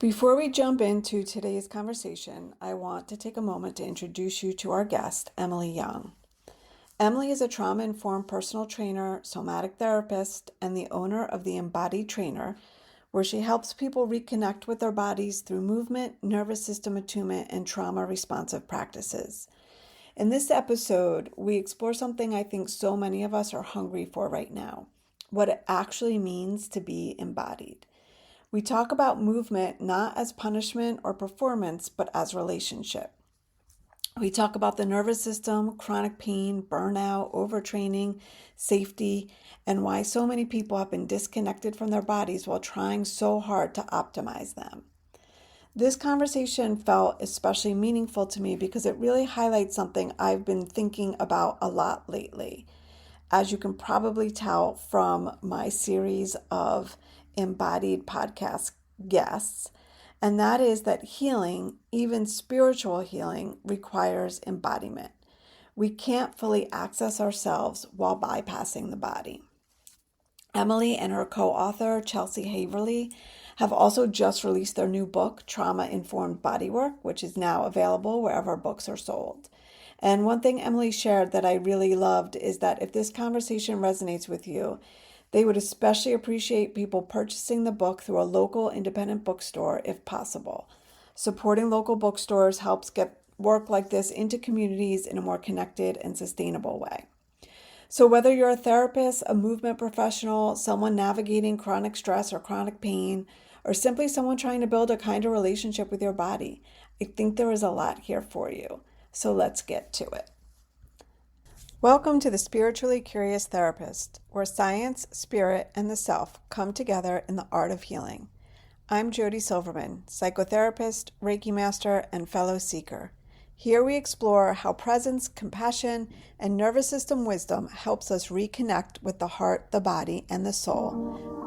Before we jump into today's conversation, I want to take a moment to introduce you to our guest, Emily Young. Emily is a trauma informed personal trainer, somatic therapist, and the owner of the Embodied Trainer, where she helps people reconnect with their bodies through movement, nervous system attunement, and trauma responsive practices. In this episode, we explore something I think so many of us are hungry for right now: what it actually means to be embodied. We talk about movement not as punishment or performance, but as relationship. We talk about the nervous system, chronic pain, burnout, overtraining, safety, and why so many people have been disconnected from their bodies while trying so hard to optimize them. This conversation felt especially meaningful to me because it really highlights something I've been thinking about a lot lately. As you can probably tell from my series of embodied podcast guests, and that is that healing, even spiritual healing, requires embodiment. We can't fully access ourselves while bypassing the body. Emily and her co author, Chelsea Haverly, have also just released their new book, Trauma Informed Bodywork, which is now available wherever books are sold. And one thing Emily shared that I really loved is that if this conversation resonates with you, they would especially appreciate people purchasing the book through a local independent bookstore if possible. Supporting local bookstores helps get work like this into communities in a more connected and sustainable way. So, whether you're a therapist, a movement professional, someone navigating chronic stress or chronic pain, or simply someone trying to build a kinder relationship with your body, I think there is a lot here for you. So, let's get to it. Welcome to the Spiritually Curious Therapist, where science, spirit, and the self come together in the art of healing. I'm Jody Silverman, psychotherapist, Reiki master, and fellow seeker. Here we explore how presence, compassion, and nervous system wisdom helps us reconnect with the heart, the body, and the soul.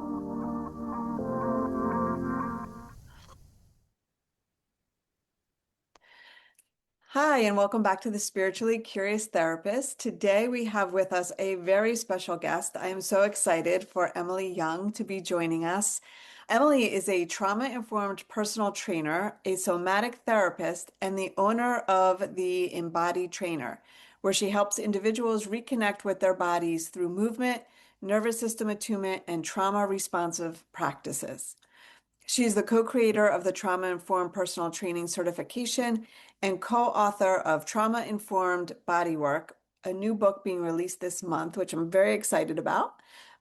Hi, and welcome back to the Spiritually Curious Therapist. Today we have with us a very special guest. I am so excited for Emily Young to be joining us. Emily is a trauma-informed personal trainer, a somatic therapist, and the owner of the Embodied Trainer, where she helps individuals reconnect with their bodies through movement, nervous system attunement, and trauma-responsive practices. She's the co-creator of the Trauma Informed Personal Training Certification and co-author of Trauma Informed Bodywork, a new book being released this month, which I'm very excited about.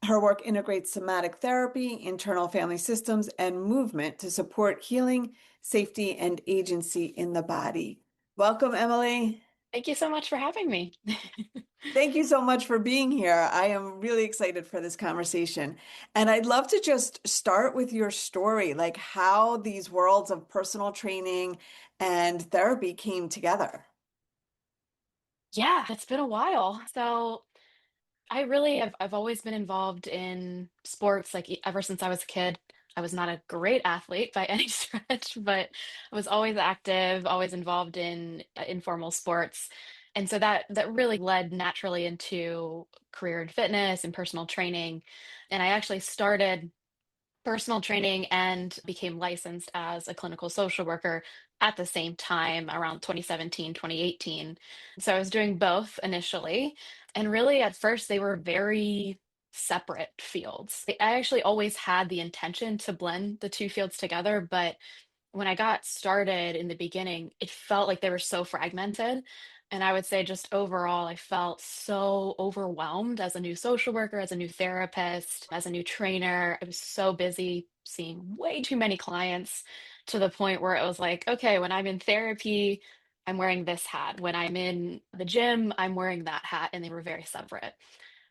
Her work integrates somatic therapy, internal family systems, and movement to support healing, safety, and agency in the body. Welcome, Emily. Thank you so much for having me. Thank you so much for being here. I am really excited for this conversation. And I'd love to just start with your story, like how these worlds of personal training and therapy came together. Yeah, it's been a while. So I really have I've always been involved in sports like ever since I was a kid. I was not a great athlete by any stretch, but I was always active, always involved in informal sports. And so that really led naturally into career in fitness and personal training. And I actually started personal training and became licensed as a clinical social worker at the same time around 2017, 2018. So I was doing both initially. And really, at first, they were very separate fields. I actually always had the intention to blend the two fields together, but when I got started in the beginning, it felt like they were so fragmented. And I would say, just overall, I felt so overwhelmed as a new social worker, as a new therapist, as a new trainer. I was so busy seeing way too many clients to the point where it was like, okay, when I'm in therapy, I'm wearing this hat. When I'm in the gym, I'm wearing that hat. And they were very separate.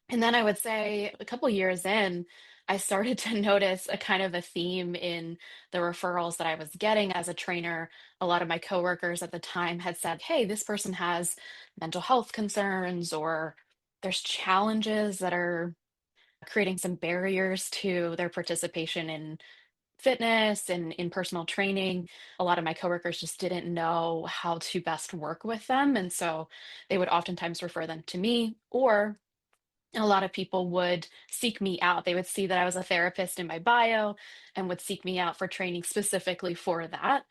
And then I would say a couple years in, I started to notice a kind of a theme in the referrals that I was getting as a trainer. A lot of my coworkers at the time had said, hey, this person has mental health concerns, or there's challenges that are creating some barriers to their participation in fitness and in personal training. A lot of my coworkers just didn't know how to best work with them. And so they would oftentimes refer them to me, or a lot of people would seek me out. They would see that I was a therapist in my bio and would seek me out for training specifically for that.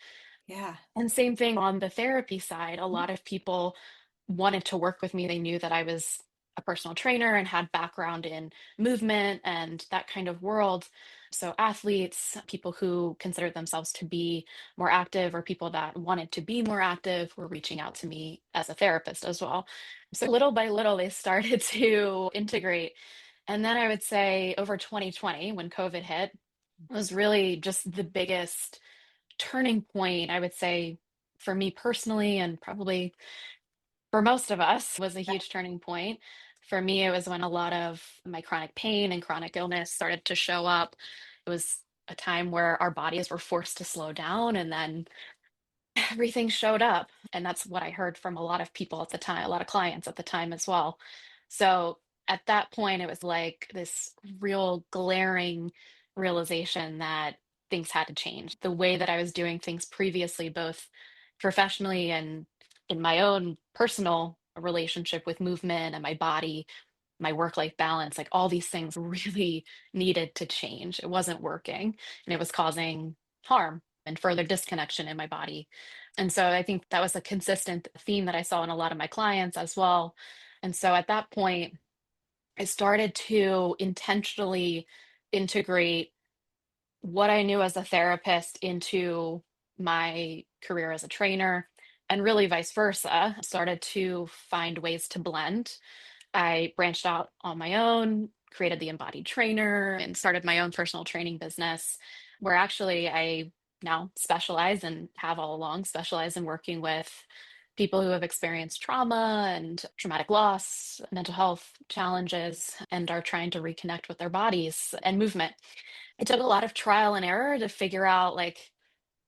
Yeah. And same thing on the therapy side. A lot of people wanted to work with me. They knew that I was a personal trainer and had background in movement and that kind of world. So athletes, people who considered themselves to be more active, or people that wanted to be more active were reaching out to me as a therapist as well. So little by little, they started to integrate. And then I would say over 2020, when COVID hit, was really just the biggest turning point, I would say, for me personally, and probably for most of us, was a huge turning point. For me, it was when a lot of my chronic pain and chronic illness started to show up. It was a time where our bodies were forced to slow down, and then everything showed up. And that's what I heard from a lot of people at the time, a lot of clients at the time as well. So at that point, it was like this real glaring realization that things had to change. The way that I was doing things previously, both professionally and in my own personal relationship with movement and my body, my work life balance, like all these things really needed to change. It wasn't working and it was causing harm and further disconnection in my body. And so I think that was a consistent theme that I saw in a lot of my clients as well. And so at that point, I started to intentionally integrate what I knew as a therapist into my career as a trainer, and really vice versa. Started to find ways to blend. I branched out on my own, created the Embodied Trainer, and started my own personal training business, where actually I now specialize, and have all along specialized in working with people who have experienced trauma and traumatic loss, mental health challenges, and are trying to reconnect with their bodies and movement. It took a lot of trial and error to figure out, like,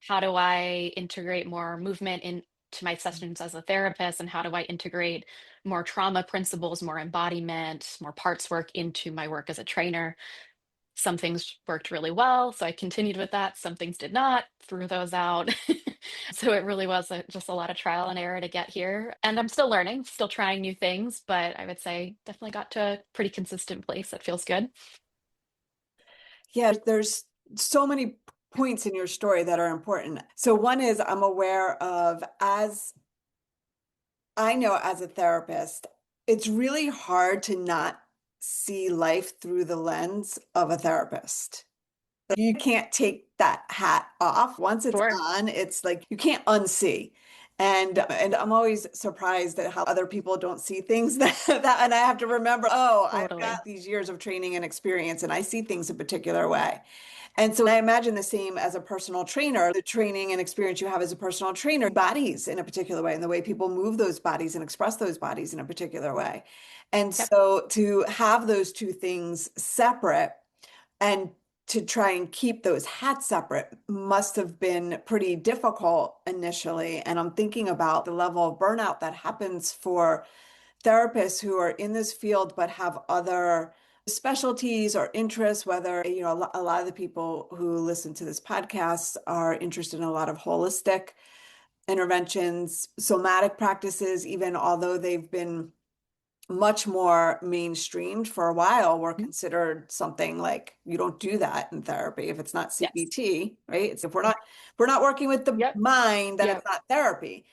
how do I integrate more movement into my sessions as a therapist, and how do I integrate more trauma principles, more embodiment, more parts work into my work as a trainer. Some things worked really well, so I continued with that. Some things did not, threw those out. So it really was just a lot of trial and error to get here. And I'm still learning, still trying new things, but I would say definitely got to a pretty consistent place that feels good. Yeah, there's so many points in your story that are important. So one is I'm aware of, as I know as a therapist, it's really hard to not see life through the lens of a therapist. You can't take that hat off. Once it's Sure. on, it's like you can't unsee. And I'm always surprised at how other people don't see things that and I have to remember, oh, I've Totally. got these years of training and experience and I see things a particular way. And so I imagine the same as a personal trainer, the training and experience you have as a personal trainer, bodies in a particular way, and the way people move those bodies and express those bodies in a particular way. And Yep. so to have those two things separate and to try and keep those hats separate must have been pretty difficult initially. And I'm thinking about the level of burnout that happens for therapists who are in this field but have other specialties or interests, whether, a lot of the people who listen to this podcast are interested in a lot of holistic interventions, somatic practices, even although they've been much more mainstreamed for a while, were Mhm. considered something like you don't do that in therapy if it's not Yes. CBT, right? It's if we're not working with the Yep. mind, then it's Yep. not therapy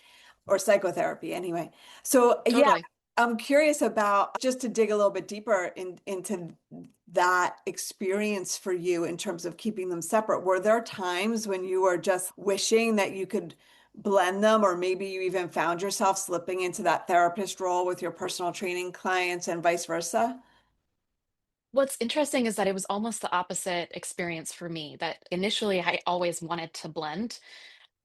or psychotherapy anyway. So yeah, Totally. I'm curious about, just to dig a little bit deeper into that experience for you in terms of keeping them separate. Were there times when you were just wishing that you could blend them, or maybe you even found yourself slipping into that therapist role with your personal training clients and vice versa? What's interesting is that it was almost the opposite experience for me, that initially I always wanted to blend,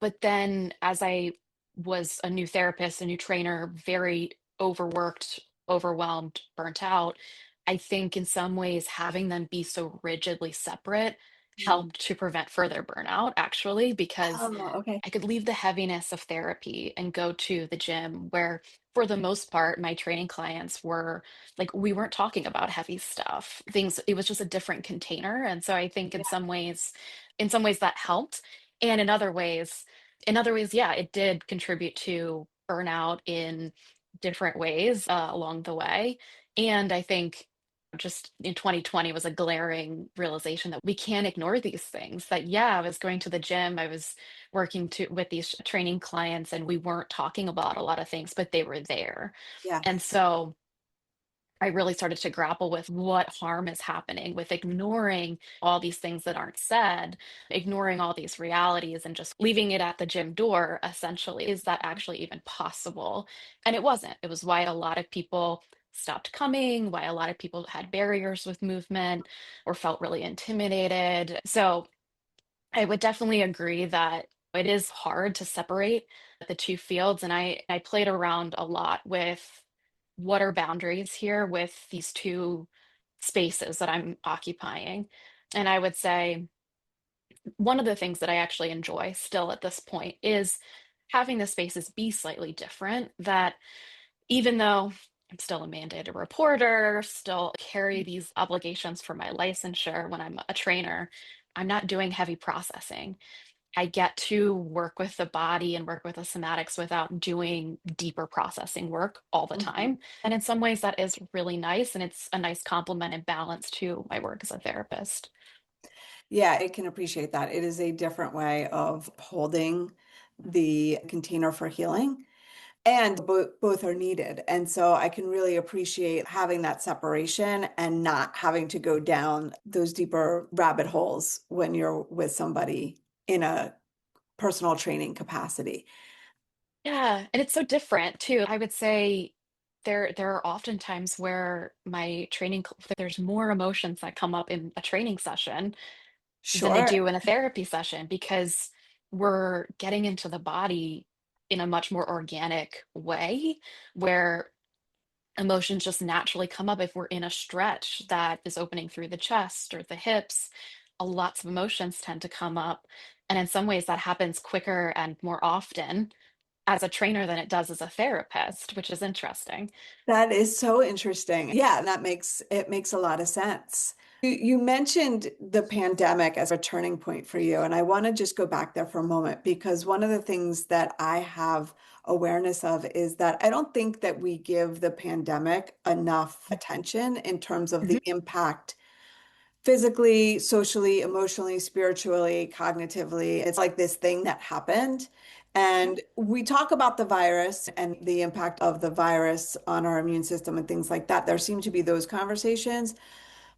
but then as I was a new therapist, a new trainer, very overworked, overwhelmed, burnt out, I think in some ways having them be so rigidly separate Mm. helped to prevent further burnout, actually, because Oh, okay. I could leave the heaviness of therapy and go to the gym where, for the most part, my training clients were like, we weren't talking about heavy stuff. Things, it was just a different container. And so I think in some ways that helped. And in other ways, yeah, it did contribute to burnout in different ways along the way. And I think Just in 2020 was a glaring realization that we can't ignore these things. That, yeah, I was going to the gym, I was working with these training clients, and we weren't talking about a lot of things, but they were there. And Yes. so I really started to grapple with what harm is happening with ignoring all these things that aren't said, ignoring all these realities, and just leaving it at the gym door, essentially. Is that actually even possible? And it wasn't. It was why a lot of people stopped coming, why a lot of people had barriers with movement or felt really intimidated. So I would definitely agree that it is hard to separate the two fields. And I played around a lot with what are boundaries here with these two spaces that I'm occupying. And I would say one of the things that I actually enjoy still at this point is having the spaces be slightly different. That even though I'm still a mandated reporter, still carry these obligations for my licensure when I'm a trainer, I'm not doing heavy processing. I get to work with the body and work with the somatics without doing deeper processing work all the Mhm. time. And in some ways, that is really nice. And it's a nice complement and balance to my work as a therapist. Yeah, I can appreciate that. It is a different way of holding the container for healing, and both are needed. And so I can really appreciate having that separation and not having to go down those deeper rabbit holes when you're with somebody in a personal training capacity. Yeah. And it's so different too. I would say there are often times where my there's more emotions that come up in a training session than they Sure. do in a therapy session because we're getting into the body in a much more organic way where emotions just naturally come up if we're in a stretch that is opening through the chest or the hips. Lots of emotions tend to come up. And in some ways, that happens quicker and more often as a trainer than it does as a therapist, which is interesting. That is so interesting. Yeah, that makes a lot of sense. You mentioned the pandemic as a turning point for you, and I want to just go back there for a moment because one of the things that I have awareness of is that I don't think that we give the pandemic enough attention in terms of Mhm. the impact physically, socially, emotionally, spiritually, cognitively. It's like this thing that happened. And we talk about the virus and the impact of the virus on our immune system and things like that. There seem to be those conversations,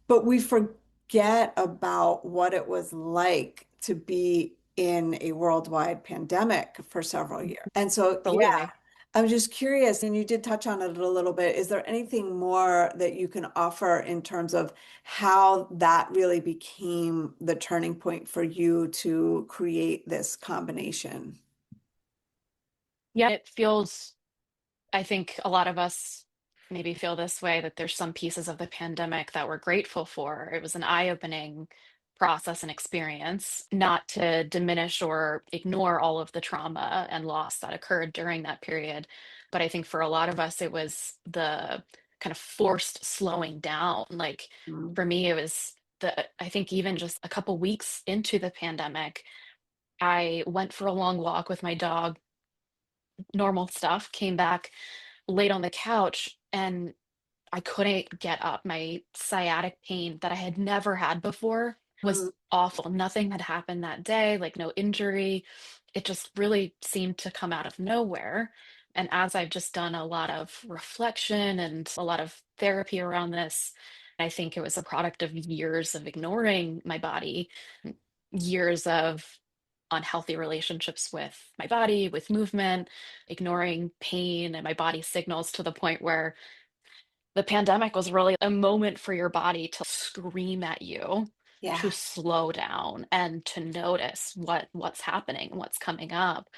but we forget about what it was like to be in a worldwide pandemic for several years. And so, yeah, Absolutely. I'm just curious, and you did touch on it a little bit. Is there anything more that you can offer in terms of how that really became the turning point for you to create this combination? Yeah, it feels I think a lot of us maybe feel this way that there's some pieces of the pandemic that we're grateful for. It was an eye-opening process and experience, not to diminish or ignore all of the trauma and loss that occurred during that period. But I think for a lot of us, it was the kind of forced slowing down. Like Mm. for me, it was I think even just a couple weeks into the pandemic, I went for a long walk with my dog, normal stuff, came back, laid on the couch, and I couldn't get up. My sciatic pain that I had never had before Mm. was awful. Nothing had happened that day, like no injury. It just really seemed to come out of nowhere. And as I've just done a lot of reflection and a lot of therapy around this, I think it was a product of years of ignoring my body, years of unhealthy relationships with my body, with movement, ignoring pain and my body signals to the point where the pandemic was really a moment for your body to scream at you to Yeah. slow down and to notice what's happening, what's coming up.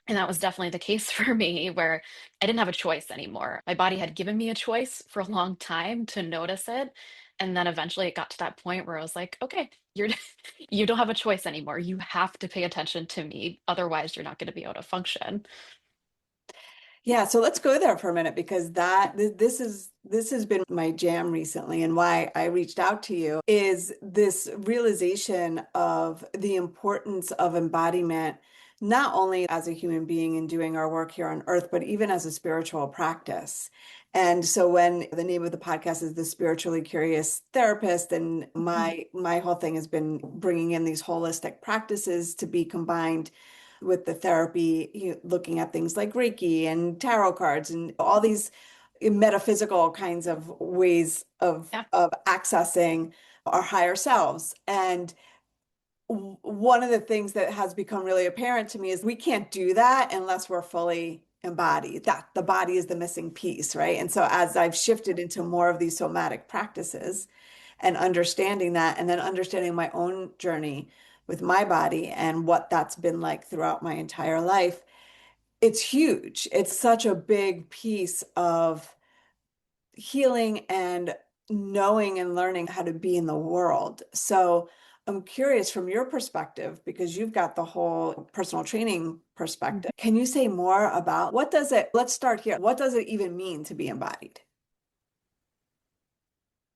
And that was definitely the case for me where I didn't have a choice anymore. My body had given me a choice for a long time to notice it. And then eventually it got to that point where I was like, okay, you're you don't have a choice anymore. You have to pay attention to me. Otherwise, you're not going to be able to function. Yeah, so let's go there for a minute because this has been my jam recently, and why I reached out to you is this realization of the importance of embodiment, not only as a human being in doing our work here on earth, but even as a spiritual practice. And so when the name of the podcast is The Spiritually Curious Therapist, and Mhm. my whole thing has been bringing in these holistic practices to be combined with the therapy, looking at things like Reiki and tarot cards and all these metaphysical kinds of ways Yeah. of accessing our higher selves. And one of the things that has become really apparent to me is we can't do that unless we're fully embodied. That the body is the missing piece, right? And so as I've shifted into more of these somatic practices and understanding that, and then understanding my own journey with my body and what that's been like throughout my entire life, it's huge. It's such a big piece of healing and knowing and learning how to be in the world. So I'm curious from your perspective, because you've got the whole personal training perspective. Can you say more about what does it, let's start here. What does it even mean to be embodied?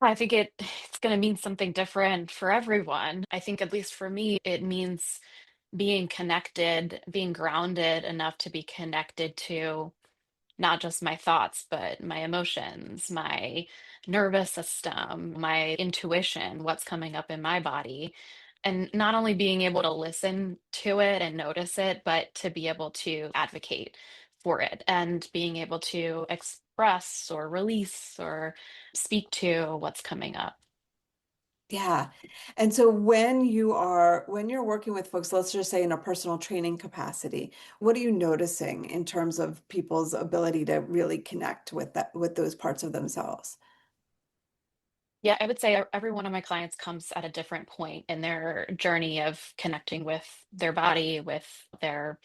I think it's going to mean something different for everyone. I think, at least for me, it means being connected, being grounded enough to be connected to not just my thoughts, but my emotions, my nervous system, my intuition, what's coming up in my body. And not only being able to listen to it and notice it, but to be able to advocate for it and being able to express or release or speak to what's coming up. Yeah. And so when you're working with folks, let's just say in a personal training capacity, what are you noticing in terms of people's ability to really connect with that with those parts of themselves? Yeah, I would say every one of my clients comes at a different point in their journey of connecting with their body, with their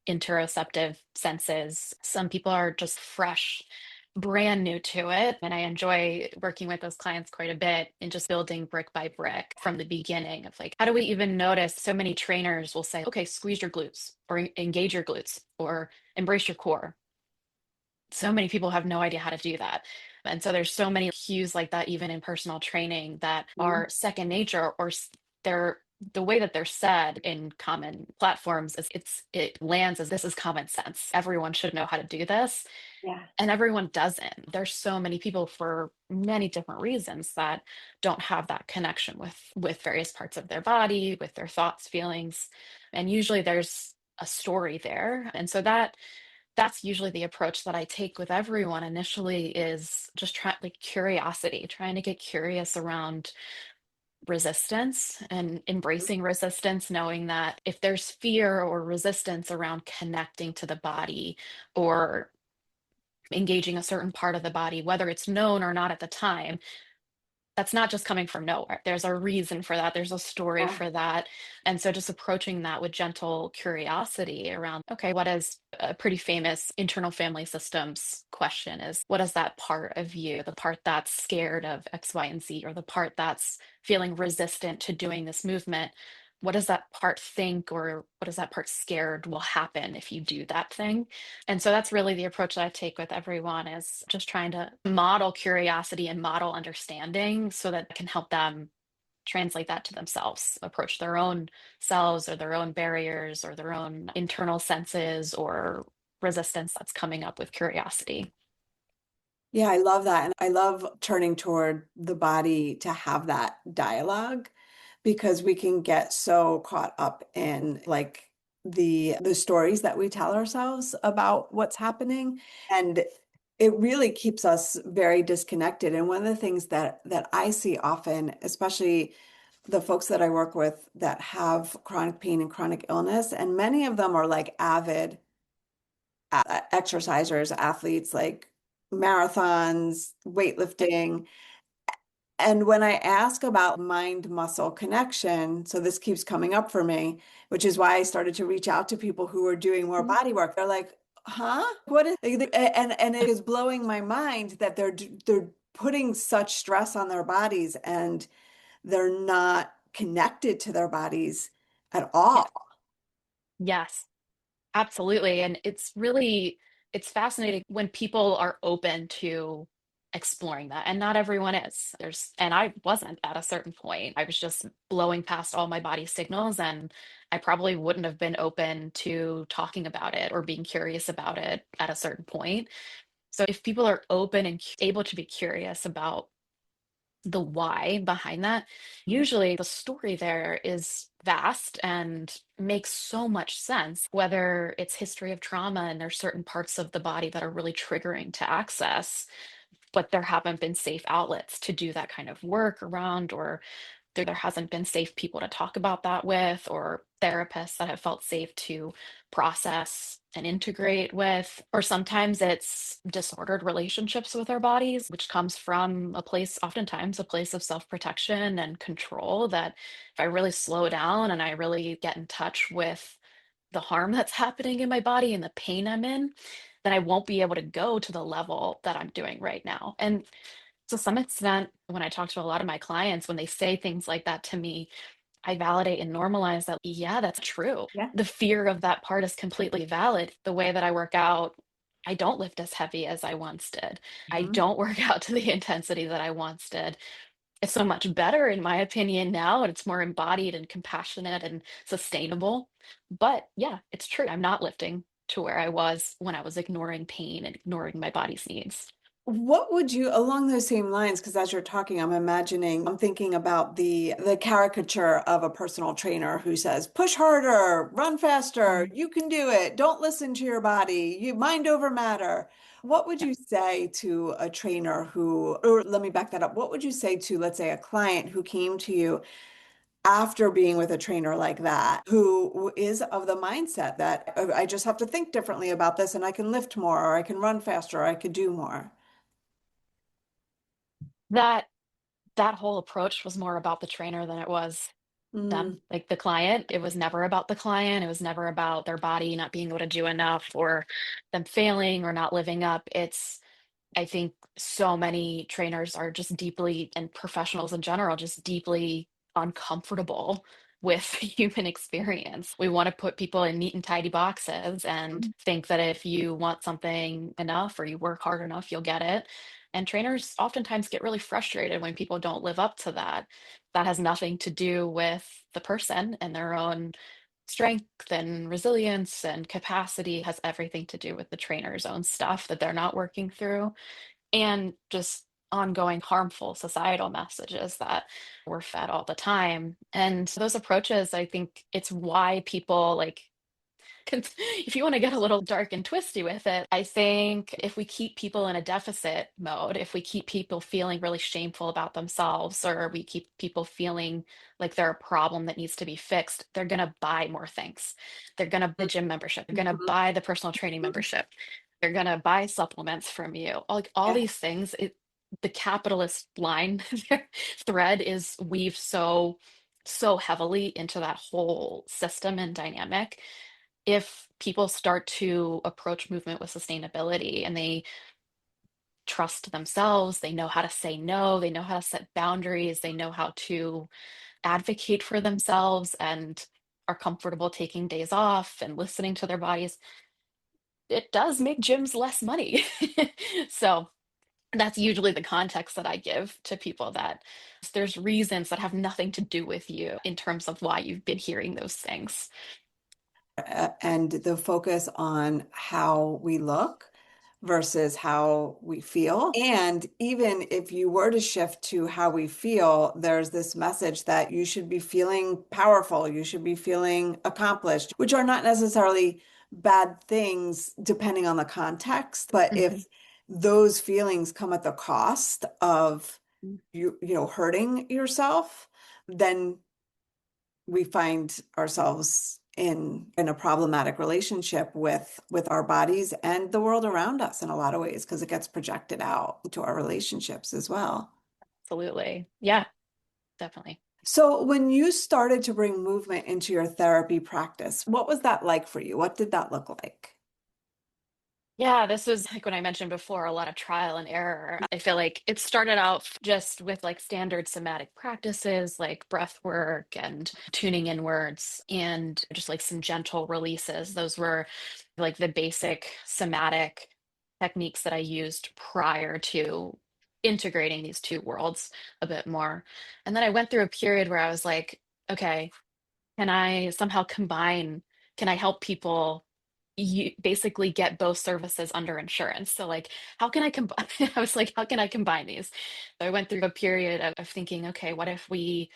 interoceptive senses. Some people are just fresh, brand new to it. And I enjoy working with those clients quite a bit and just building brick by brick from the beginning of like, how do we even notice? So many trainers will say, okay, squeeze your glutes or engage your glutes or embrace your core. So many people have no idea how to do that. And so there's so many cues like that, even in personal training, that Mhm. are second nature, or they're the way that they're said in common platforms is it lands as this is common sense. Everyone should know how to do this. Yeah. And everyone doesn't. There's so many people for many different reasons that don't have that connection with various parts of their body, with their thoughts, feelings. And usually there's a story there. And so that's usually the approach that I take with everyone initially, is just trying, like, curiosity, trying to get curious around resistance and embracing resistance, knowing that if there's fear or resistance around connecting to the body or engaging a certain part of the body, whether it's known or not at the time, that's not just coming from nowhere. There's a reason for that. There's a story Yeah. for that. And so just approaching that with gentle curiosity around, okay, what is a pretty famous internal family systems question is, what is that part of you, the part that's scared of X, Y, and Z, or the part that's feeling resistant to doing this movement? What does that part think, or what does that part scared will happen if you do that thing? And so that's really the approach that I take with everyone, is just trying to model curiosity and model understanding so that it can help them translate that to themselves, approach their own selves or their own barriers or their own internal senses or resistance that's coming up with curiosity. Yeah, I love that. And I love turning toward the body to have that dialogue, because we can get so caught up in like the stories that we tell ourselves about what's happening. And it really keeps us very disconnected. And one of the things that I see often, especially the folks that I work with that have chronic pain and chronic illness, and many of them are like avid exercisers, athletes, like marathons, weightlifting. And when I ask about mind muscle connection, so this keeps coming up for me, which is why I started to reach out to people who are doing more Mhm. body work. They're like, huh? What is, and it is blowing my mind that they're putting such stress on their bodies, and they're not connected to their bodies at Yeah. all. Yes, absolutely. And it's really It's fascinating when people are open to exploring that, and not everyone is. And I wasn't at a certain point. I was just blowing past all my body signals, and I probably wouldn't have been open to talking about it or being curious about it at a certain point. So if people are open and able to be curious about the why behind that, usually the story there is vast and makes so much sense, whether it's history of trauma and there's certain parts of the body that are really triggering to access, but there haven't been safe outlets to do that kind of work around, or there hasn't been safe people to talk about that with, or therapists that have felt safe to process and integrate with. Or sometimes it's disordered relationships with our bodies, which comes from a place, oftentimes a place of self-protection and control, that if I really slow down and I really get in touch with the harm that's happening in my body and the pain I'm in, then I won't be able to go to the level that I'm doing right now. And to some extent, when I talk to a lot of my clients, when they say things like that to me, I validate and normalize that, yeah, that's true. Yeah. The fear of that part is completely valid. The way that I work out, I don't lift as heavy as I once did. I Mhm. don't work out to the intensity that I once did. It's so much better, in my opinion, now, and it's more embodied and compassionate and sustainable. But yeah, it's true. I'm not lifting to where I was when I was ignoring pain and ignoring my body's needs. What would you, along those same lines, because as you're talking, I'm thinking about the caricature of a personal trainer who says, push harder, run faster, Mm, you can do it, don't listen to your body, you mind over matter. What would yeah. you say to a trainer who, or let me back that up, what would you say to, let's say, a client who came to you after being with a trainer like that, who is of the mindset that I just have to think differently about this and I can lift more, or I can run faster, or I could do more? That that whole approach was more about the trainer than it was them, Mm. like the client. It was never about the client. It was never about their body not being able to do enough or them failing or not living up. I think so many trainers are just deeply, and professionals in general, just deeply uncomfortable with human experience. We want to put people in neat and tidy boxes and think that if you want something enough or you work hard enough, you'll get it. And trainers oftentimes get really frustrated when people don't live up to that. That has nothing to do with the person and their own strength and resilience and capacity, has everything to do with the trainer's own stuff that they're not working through, and just ongoing harmful societal messages that we're fed all the time. And those approaches, I think it's why people like, if you want to get a little dark and twisty with it, I think if we keep people in a deficit mode, if we keep people feeling really shameful about themselves, or we keep people feeling like they're a problem that needs to be fixed, they're going to buy more things. They're going to buy the gym membership. They're going to Mhm. buy the personal training membership. They're going to buy supplements from you. All Yeah. these things, the capitalist line thread is weaved so heavily into that whole system and dynamic. If people start to approach movement with sustainability and they trust themselves, they know how to say no, they know how to set boundaries, they know how to advocate for themselves, and are comfortable taking days off and listening to their bodies, it does make gyms less money. So that's usually the context that I give to people, that there's reasons that have nothing to do with you in terms of why you've been hearing those things. And the focus on how we look versus how we feel. And even if you were to shift to how we feel, there's this message that you should be feeling powerful, you should be feeling accomplished, which are not necessarily bad things depending on the context. But Mhm. if those feelings come at the cost of hurting yourself, then we find ourselves in a problematic relationship with our bodies and the world around us in a lot of ways because it gets projected out to our relationships as well. Absolutely. Yeah, definitely. So when you started to bring movement into your therapy practice, what was that like for you? What did that look like? Yeah, this was like when I mentioned before, a lot of trial and error. I feel like it started out just with like standard somatic practices like breath work and tuning inwards and just like some gentle releases. Those were like the basic somatic techniques that I used prior to integrating these two worlds a bit more. And then I went through a period where I was like, okay, can I somehow combine, can I help people you basically get both services under insurance? So like, how can I combine? I was like, how can I combine these? So I went through a period of thinking, okay, what if we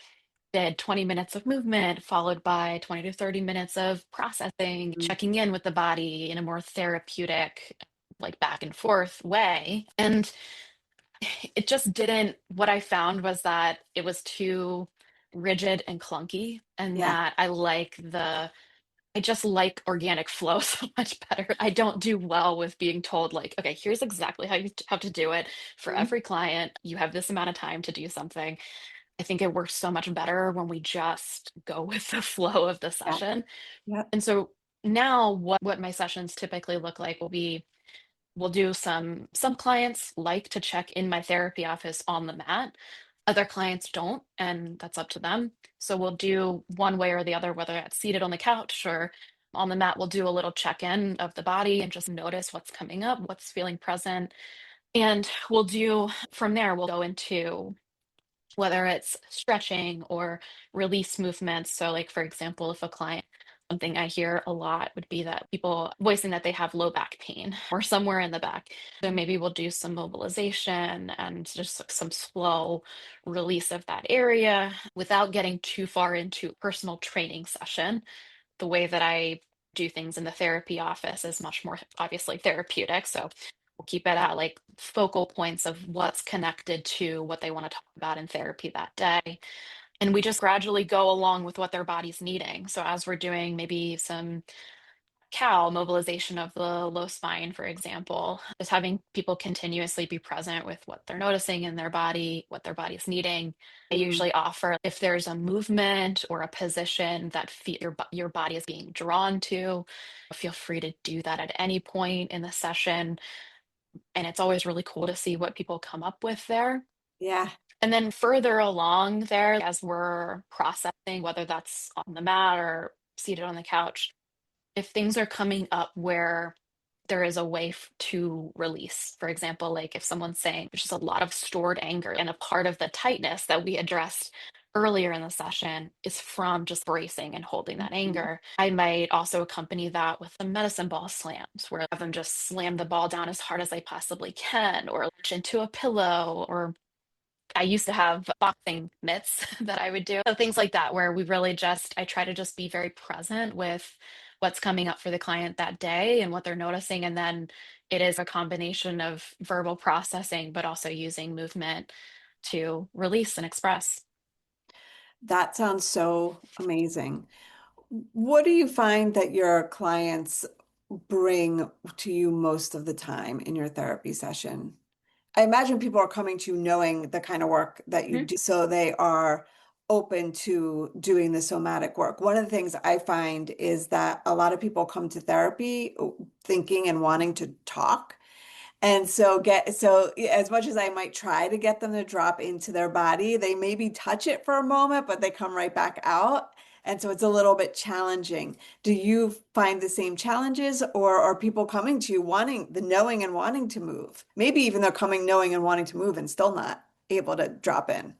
did 20 minutes of movement followed by 20 to 30 minutes of processing, Mm. checking in with the body in a more therapeutic, like back and forth way. And it just didn't, what I found was that it was too rigid and clunky, and Yeah. that I just like organic flow so much better. I don't do well with being told, like, okay, here's exactly how you have to do it for Mhm. every client. You have this amount of time to do something. I think it works so much better when we just go with the flow of the Yeah. session. Yep. And so now what my sessions typically look like will be we'll do some clients like to check in my therapy office on the mat. Other clients don't, and that's up to them. So we'll do one way or the other, whether it's seated on the couch or on the mat, we'll do a little check-in of the body and just notice what's coming up, what's feeling present. And we'll do from there, we'll go into whether it's stretching or release movements. So, like, for example, if a client, something I hear a lot would be that people voicing that they have low back pain or somewhere in the back. So, maybe we'll do some mobilization and just some slow release of that area without getting too far into personal training session. The way that I do things in the therapy office is much more obviously therapeutic. So we'll keep it at like focal points of what's connected to what they want to talk about in therapy that day. And we just gradually go along with what their body's needing. So as we're doing maybe some cow mobilization of the low spine, for example, just having people continuously be present with what they're noticing in their body, what their body's needing. I Mm. usually offer if there's a movement or a position that your body is being drawn to, feel free to do that at any point in the session. And it's always really cool to see what people come up with there. Yeah. And then further along there, as we're processing, whether that's on the mat or seated on the couch, if things are coming up where there is a way to release, for example, like if someone's saying there's just a lot of stored anger, and a part of the tightness that we addressed earlier in the session is from just bracing and holding that Mhm. anger. I might also accompany that with some medicine ball slams where I have them just slam the ball down as hard as they possibly can, or latch into a pillow, or I used to have boxing mitts that I would do. So things like that, where we really just, I try to just be very present with what's coming up for the client that day and what they're noticing. And then it is a combination of verbal processing, but also using movement to release and express. That sounds so amazing. What do you find that your clients bring to you most of the time in your therapy session? I imagine people are coming to you knowing the kind of work that you Mhm. do, so they are open to doing the somatic work. One of the things I find is that a lot of people come to therapy thinking and wanting to talk. And so as much as I might try to get them to drop into their body, they maybe touch it for a moment, but they come right back out. And so it's a little bit challenging. Do you find the same challenges, or are people coming to you wanting the knowing and wanting to move? Maybe even they're coming knowing and wanting to move and still not able to drop in.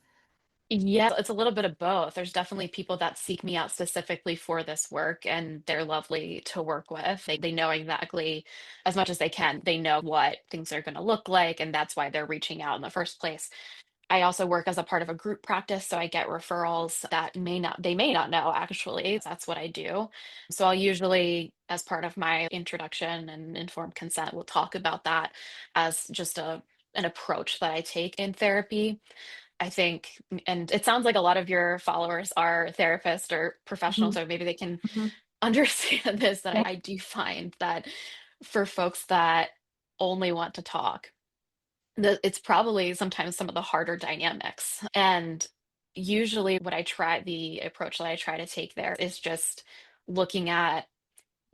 Yeah, it's a little bit of both. There's definitely people that seek me out specifically for this work, and they're lovely to work with. They know exactly as much as they can. They know what things are going to look like, and that's why they're reaching out in the first place. I also work as a part of a group practice, so I get referrals that they may not know actually. That's what I do. So I'll usually, as part of my introduction and informed consent, will talk about that as just an approach that I take in therapy. I think, and it sounds like a lot of your followers are therapists or professionals, Mhm. so maybe they can Mhm. understand this, that Yeah. I do find that for folks that only want to talk, it's probably sometimes some of the harder dynamics. And usually, the approach that I try to take there is just looking at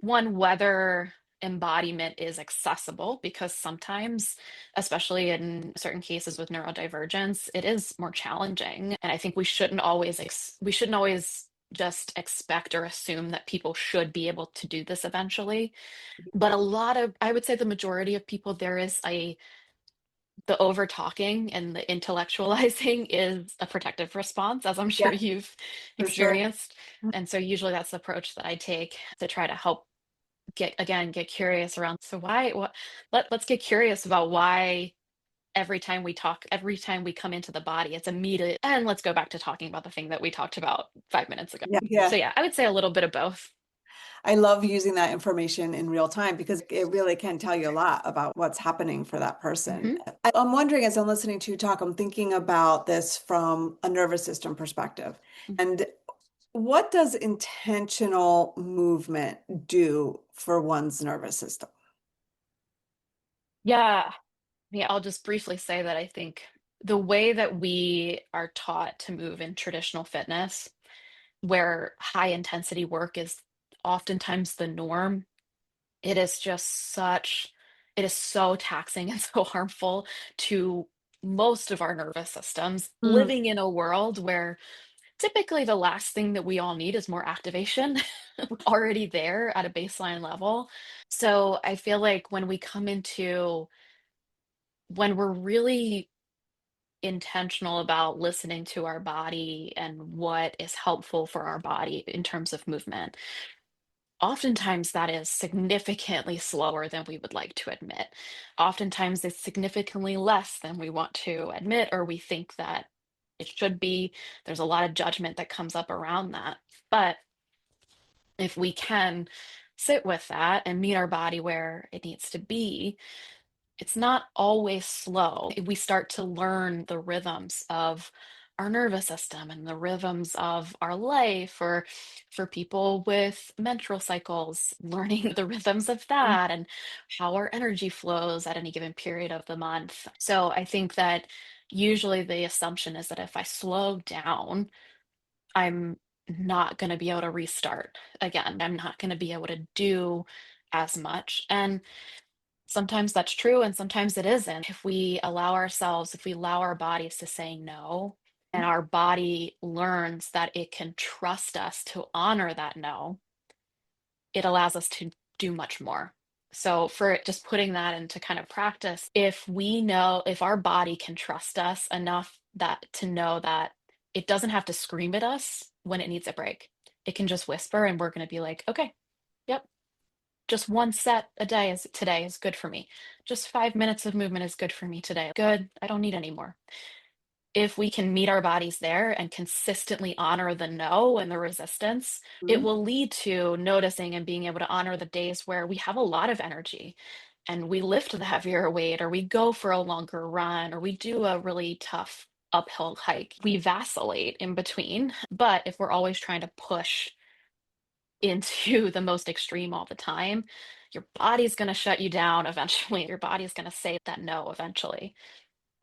one, whether embodiment is accessible because sometimes, especially in certain cases with neurodivergence, it is more challenging. And I think we shouldn't always just expect or assume that people should be able to do this eventually. But I would say the majority of people, the over talking and the intellectualizing is a protective response, as I'm Yeah, sure you've for sure. experienced. And so usually that's the approach that I take to try to help get curious around. So let's get curious about why every time we come into the body, it's immediate. And let's go back to talking about the thing that we talked about 5 minutes ago. Yeah, So yeah. yeah, I would say a little bit of both. I love using that information in real time because it really can tell you a lot about what's happening for that person. Hmm. I'm wondering, as I'm listening to you talk, I'm thinking about this from a nervous system perspective. And what does intentional movement do for one's nervous system? Yeah. Yeah, I'll just briefly say that I think the way that we are taught to move in traditional fitness, where high intensity work is oftentimes the norm, it is just it is so taxing and so harmful to most of our nervous systems, Mm, living in a world where typically the last thing that we all need is more activation already there at a baseline level. So I feel like when we're really intentional about listening to our body and what is helpful for our body in terms of movement, oftentimes that is significantly slower than we would like to admit. Oftentimes it's significantly less than we want to admit or we think that it should be. There's a lot of judgment that comes up around that. But if we can sit with that and meet our body where it needs to be, it's not always slow. We start to learn the rhythms of our nervous system and the rhythms of our life, or for people with menstrual cycles, learning the rhythms of mm, that and how our energy flows at any given period of the month. So I think that usually the assumption is that if I slow down, I'm not going to be able to restart again. I'm not going to be able to do as much. And sometimes that's true, and sometimes it isn't. If we allow our bodies to say no, and our body learns that it can trust us to honor that no, it allows us to do much more. So, for just putting that into kind of practice, if our body can trust us enough that to know that it doesn't have to scream at us when it needs a break, it can just whisper, and we're going to be like, okay, yep, just one set a day is today is good for me. Just 5 minutes of movement is good for me today. Good. I don't need any more. If we can meet our bodies there and consistently honor the no and the resistance, it mm. will lead to noticing and being able to honor the days where we have a lot of energy and we lift the heavier weight, or we go for a longer run, or we do a really tough uphill hike. We vacillate in between. But if we're always trying to push into the most extreme all the time, your body's going to shut you down eventually. Your body's going to say that no eventually.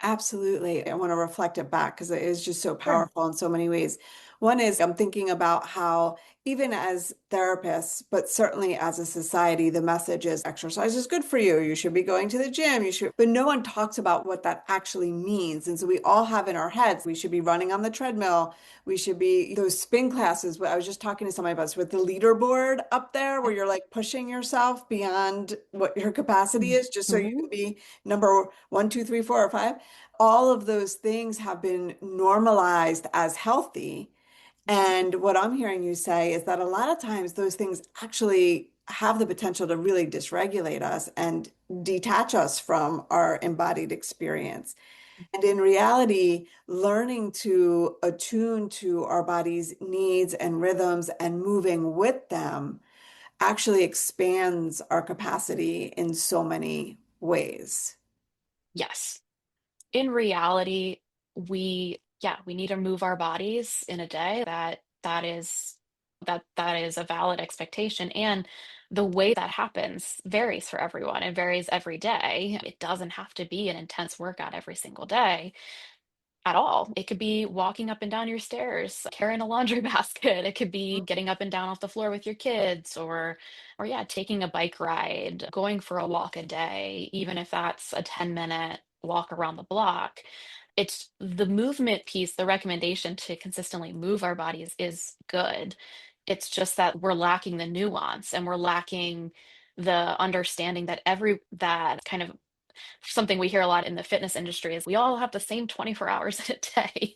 Absolutely. I want to reflect it back because it is just so Sure. powerful in so many ways. One is I'm thinking about how, even as therapists, but certainly as a society, the message is exercise is good for you. You should be going to the gym. You should, but no one talks about what that actually means. And so we all have in our heads, we should be running on the treadmill. We should be those spin classes. I was just talking to somebody about this with the leaderboard up there where you're like pushing yourself beyond what your capacity is just so you Mhm. can be number one, two, three, four, or five. All of those things have been normalized as healthy. And what I'm hearing you say is that a lot of times those things actually have the potential to really dysregulate us and detach us from our embodied experience. And in reality, learning to attune to our body's needs and rhythms and moving with them actually expands our capacity in so many ways. Yes. In reality, we need to move our bodies in a day. That is a valid expectation. And the way that happens varies for everyone. It varies every day. It doesn't have to be an intense workout every single day. at all. It could be walking up and down your stairs, carrying a laundry basket. It could be getting up and down off the floor with your kids or yeah, taking a bike ride, going for a walk a day, even if that's a 10-minute walk around the block. It's the movement piece, the recommendation to consistently move our bodies is good. It's just that we're lacking the nuance and we're lacking the understanding that that kind of something we hear a lot in the fitness industry is we all have the same 24 hours in a day.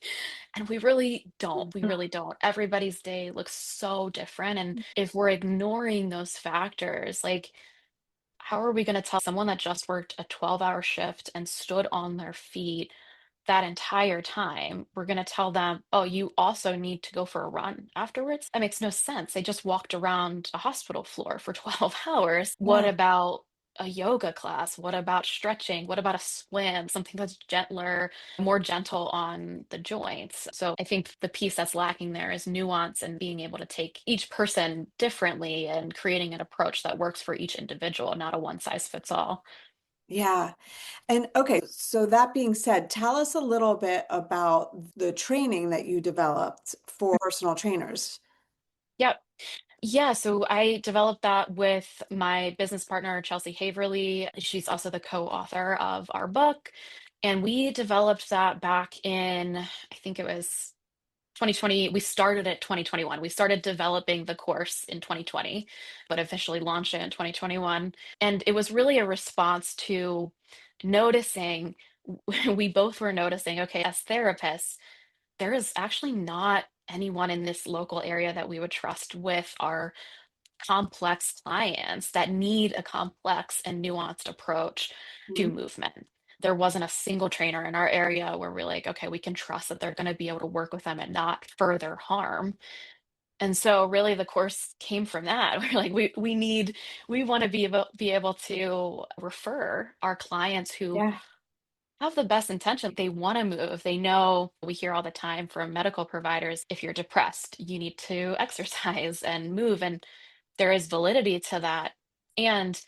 And we really don't. We Mhm. really don't. Everybody's day looks so different. And if we're ignoring those factors, like, how are we going to tell someone that just worked a 12-hour shift and stood on their feet that entire time, we're going to tell them, oh, you also need to go for a run afterwards? That makes no sense. They just walked around a hospital floor for 12 hours. What Yeah. about a yoga class? What about stretching? What about a swim? Something that's gentler, more gentle on the joints. So I think the piece that's lacking there is nuance and being able to take each person differently and creating an approach that works for each individual, not a one size fits all. Yeah. And okay, so that being said, tell us a little bit about the training that you developed for personal trainers. Yep. Yeah, so I developed that with my business partner, Chelsea Haverly. She's also the co-author of our book. And we developed that back in, I think it was 2020. We started it 2021. We started developing the course in 2020, but officially launched it in 2021. And it was really a response to noticing, we both were noticing, okay, as therapists, there is actually not anyone in this local area that we would trust with our complex clients that need a complex and nuanced approach to Mhm. movement. There wasn't a single trainer in our area where we're like, okay, we can trust that they're going to be able to work with them and not further harm. And so really the course came from that. We're like, we want to be able to refer our clients who Yeah. have the best intention. They want to move. They know we hear all the time from medical providers, if you're depressed, you need to exercise and move. And there is validity to that. And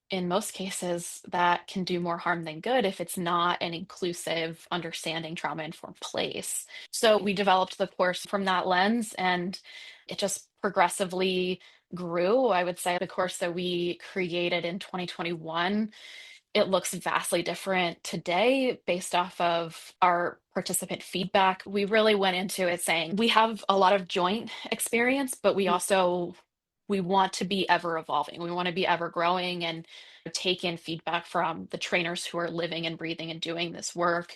in most cases, that can do more harm than good if it's not an inclusive, understanding, trauma informed place. So we developed the course from that lens and it just progressively grew. I would say the course that we created in 2021, it looks vastly different today based off of our participant feedback. We really went into it saying we have a lot of joint experience, but we want to be ever evolving. We want to be ever growing and take in feedback from the trainers who are living and breathing and doing this work.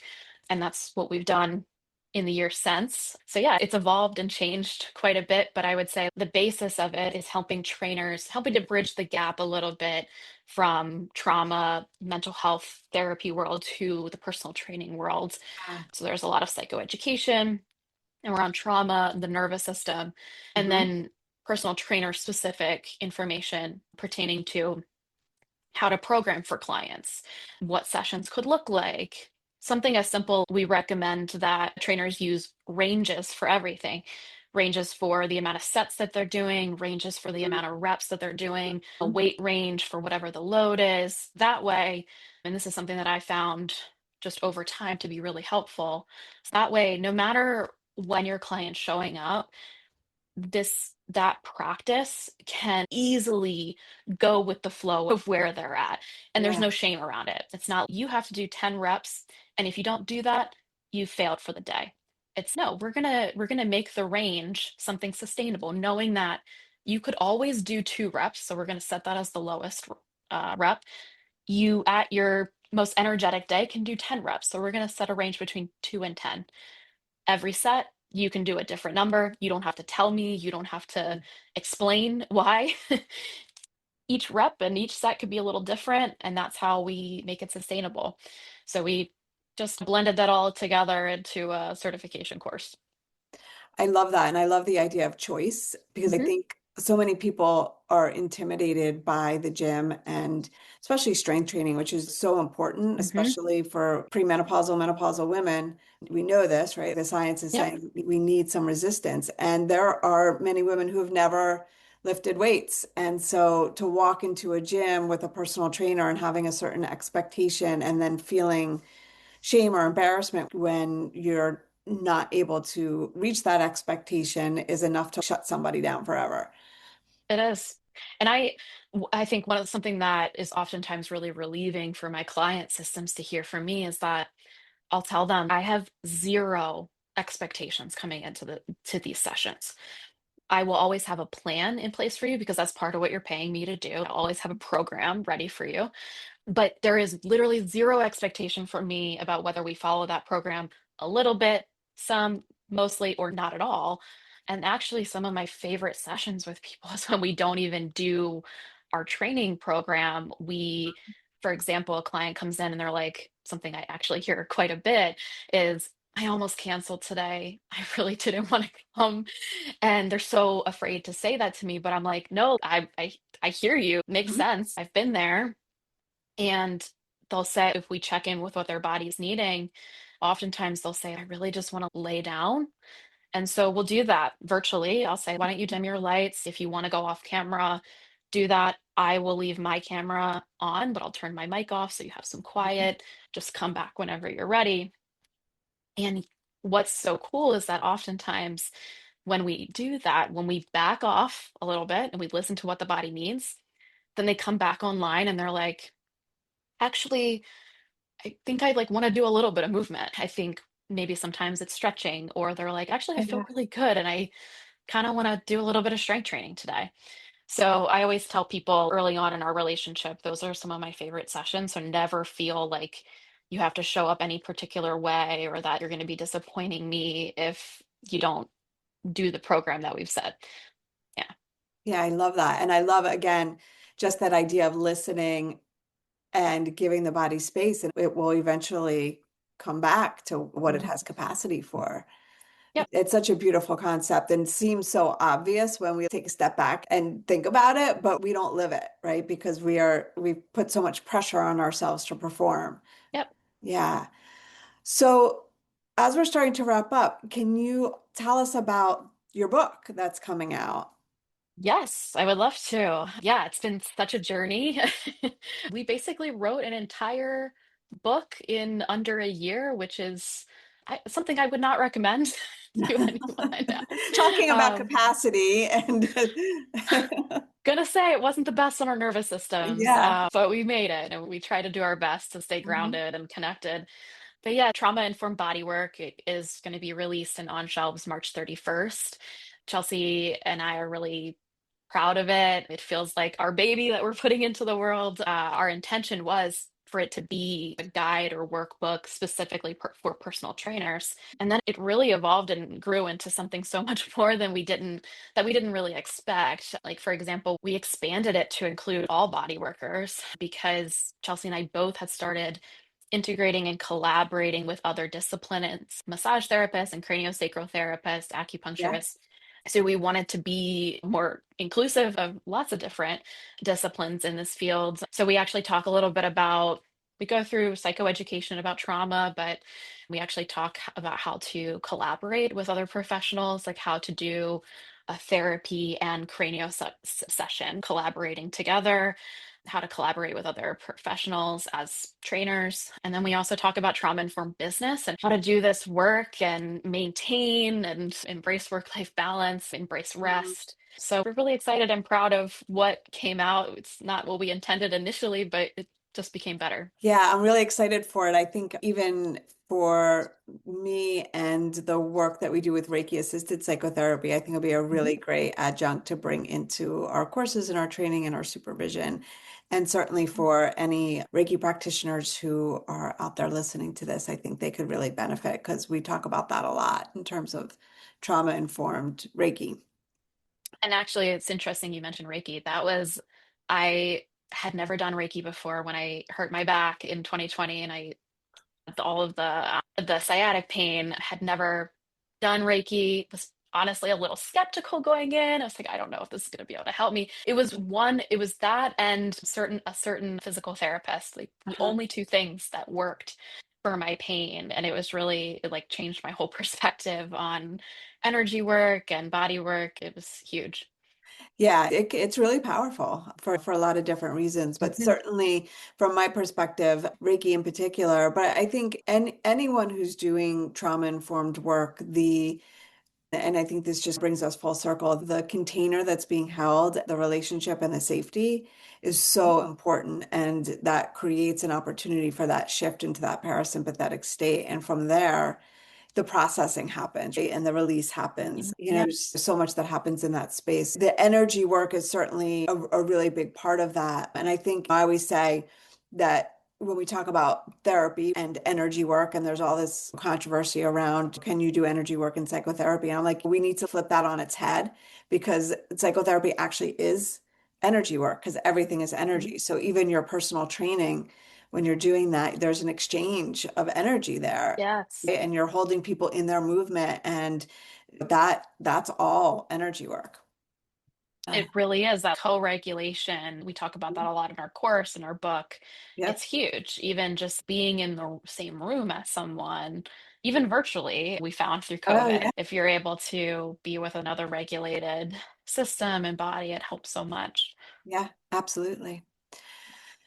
And that's what we've done in the years since. So yeah, it's evolved and changed quite a bit, but I would say the basis of it is helping trainers, helping to bridge the gap a little bit from trauma, mental health therapy world to the personal training world. Yeah. So there's a lot of psychoeducation around trauma, the nervous system, and Mhm. then personal trainer specific information pertaining to how to program for clients, what sessions could look like. Something as simple, we recommend that trainers use ranges for everything. Ranges for the amount of sets that they're doing, ranges for the amount of reps that they're doing, a Mhm. weight range for whatever the load is. That way, and this is something that I found just over time to be really helpful. So that way, no matter when your client's showing up, that practice can easily go with the flow of where they're at, and there's Yeah. no shame around it. It's not you have to do 10 reps, and if you don't do that, you failed for the day. It's no, we're gonna make the range something sustainable, knowing that you could always do 2 reps, so we're gonna set that as the lowest rep. You at your most energetic day can do 10 reps, so we're gonna set a range between 2 and 10. Every set, you can do a different number. You don't have to tell me, you don't have to explain why. Each rep and each set could be a little different, and that's how we make it sustainable. So we just blended that all together into a certification course. I love that. And I love the idea of choice because I Mhm, think so many people are intimidated by the gym and especially strength training, which is so important, mhm. especially for premenopausal, menopausal women. We know this, right? The science is Yep. saying we need some resistance. And there are many women who have never lifted weights. And so to walk into a gym with a personal trainer and having a certain expectation and then feeling shame or embarrassment when you're not able to reach that expectation is enough to shut somebody down forever. It is. And I think something that is oftentimes really relieving for my client systems to hear from me is that I'll tell them I have zero expectations coming into to these sessions. I will always have a plan in place for you because that's part of what you're paying me to do. I always have a program ready for you. But there is literally zero expectation from me about whether we follow that program a little bit, some, mostly, or not at all. And actually, some of my favorite sessions with people is when we don't even do our training program. For example, a client comes in and they're like, something I actually hear quite a bit is, I almost canceled today. I really didn't want to come. And they're so afraid to say that to me. But I'm like, no, I hear you. Makes Mhm. sense. I've been there. And they'll say, if we check in with what their body's needing, oftentimes they'll say, I really just want to lay down. And so we'll do that virtually. I'll say, why don't you dim your lights? If you want to go off camera, do that. I will leave my camera on, but I'll turn my mic off so you have some quiet. Just come back whenever you're ready. And what's so cool is that oftentimes when we do that, when we back off a little bit and we listen to what the body needs, then they come back online and they're like, actually, I think I like want to do a little bit of movement. I think maybe sometimes it's stretching, or they're like, actually, I feel Yeah. really good and I kind of want to do a little bit of strength training today. So I always tell people early on in our relationship, those are some of my favorite sessions. So never feel like you have to show up any particular way or that you're going to be disappointing me if you don't do the program that we've set. Yeah. Yeah, I love that. And I love, again, just that idea of listening and giving the body space, and it will eventually come back to what it Mhm. has capacity for. Yep. It's such a beautiful concept and seems so obvious when we take a step back and think about it, but we don't live it, right? Because we've put so much pressure on ourselves to perform. Yep. Yeah. So as we're starting to wrap up, can you tell us about your book that's coming out? Yes, I would love to. Yeah, it's been such a journey. We basically wrote an entire book in under a year, which is something I would not recommend to anyone else. Talking about capacity and Gonna say it wasn't the best on our nervous systems, yeah. but we made it and we try to do our best to stay Mhm. grounded and connected. But yeah, trauma informed body work is going to be released and on shelves March 31st. Chelsea and I are really proud of it. It feels like our baby that we're putting into the world. Our intention was for it to be a guide or workbook specifically for personal trainers. And then it really evolved and grew into something so much more than we didn't really expect. Like, for example, we expanded it to include all body workers because Chelsea and I both had started integrating and collaborating with other disciplines, massage therapists and craniosacral therapists, Yeah. acupuncturists. So we wanted to be more inclusive of lots of different disciplines in this field. So we actually talk a little bit about, we go through psychoeducation about trauma, but we actually talk about how to collaborate with other professionals, like how to do a therapy and cranio session, collaborating together, how to collaborate with other professionals as trainers. And then we also talk about trauma informed business and how to do this work and maintain and embrace work life balance, embrace Mhm. rest. So we're really excited and proud of what came out. It's not what we intended initially, but it just became better. Yeah, I'm really excited for it. I think even for me and the work that we do with Reiki assisted psychotherapy, I think it'll be a Mhm. really great adjunct to bring into our courses and our training and our supervision. And certainly for any Reiki practitioners who are out there listening to this, I think they could really benefit because we talk about that a lot in terms of trauma-informed Reiki. And actually, it's interesting you mentioned Reiki. I had never done Reiki before when I hurt my back in 2020 and I all of the sciatic pain. Had never done Reiki. Was honestly a little skeptical going in. I was like, I don't know if this is going to be able to help me. It was that and a certain physical therapist, like the Uh-huh. only two things that worked for my pain. And it like changed my whole perspective on energy work and body work. It was huge. Yeah, it's really powerful for a lot of different reasons, but Mhm. certainly from my perspective, Reiki in particular, but I think anyone who's doing trauma-informed work, and I think this just brings us full circle, the container that's being held, the relationship and the safety is so important. And that creates an opportunity for that shift into that parasympathetic state. And from there, the processing happens, right? And the release happens. Yeah. There's so much that happens in that space. The energy work is certainly a really big part of that. And I think I always say that when we talk about therapy and energy work, and there's all this controversy around can you do energy work in psychotherapy? And I'm like, we need to flip that on its head because psychotherapy actually is energy work because everything is Mhm. energy. So even your personal training, when you're doing that, there's an exchange of energy there, Yes. and you're holding people in their movement, and that's all energy work. Uh, It really is that co-regulation. We talk about that a lot in our course, in our book. It's yep. huge. Even just being in the same room as someone, even virtually, we found through Oh COVID, yeah. if you're able to be with another regulated system and body, it helps so much. Yeah, absolutely.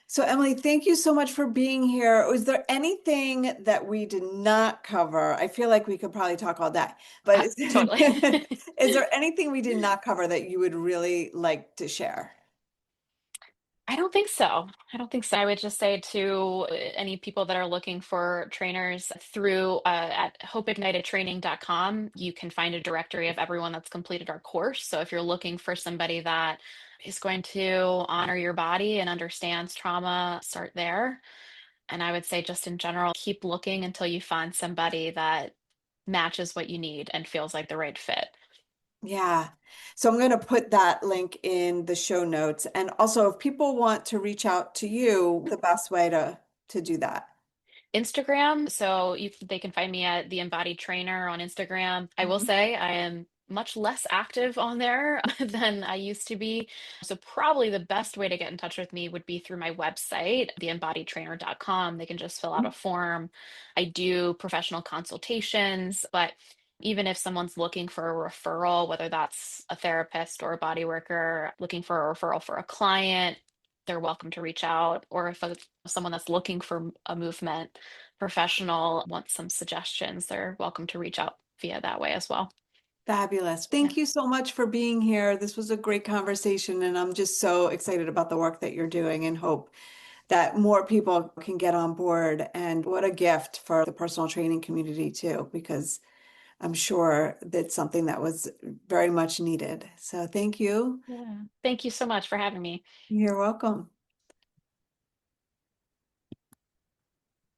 So Emily, thank you so much for being here. Was there anything that we did not cover? I feel like we could probably talk all day, but Totally. is there anything we did not cover that you would really like to share? I don't think so. I don't think so. I would just say to any people that are looking for trainers through at hopeignitedtraining.com, you can find a directory of everyone that's completed our course. So if you're looking for somebody that is going to honor your body and understands trauma, start there. And I would say, just in general, keep looking until you find somebody that matches what you need and feels like the right fit. Yeah. So I'm going to put that link in the show notes. And also, if people want to reach out to you, the best way to do that. Instagram. So they can find me at the Embodied Trainer on Instagram. I will Mhm. say I am much less active on there than I used to be. So probably the best way to get in touch with me would be through my website, theembodiedtrainer.com. They can just fill out a form. I do professional consultations, but even if someone's looking for a referral, whether that's a therapist or a body worker looking for a referral for a client, they're welcome to reach out. Or if someone that's looking for a movement professional wants some suggestions, they're welcome to reach out via that way as well. Fabulous. Yeah. Thank you so much for being here. This was a great conversation, and I'm just so excited about the work that you're doing and hope that more people can get on board. And what a gift for the personal training community, too, because I'm sure that's something that was very much needed. So thank you. Yeah. Thank you so much for having me. You're welcome.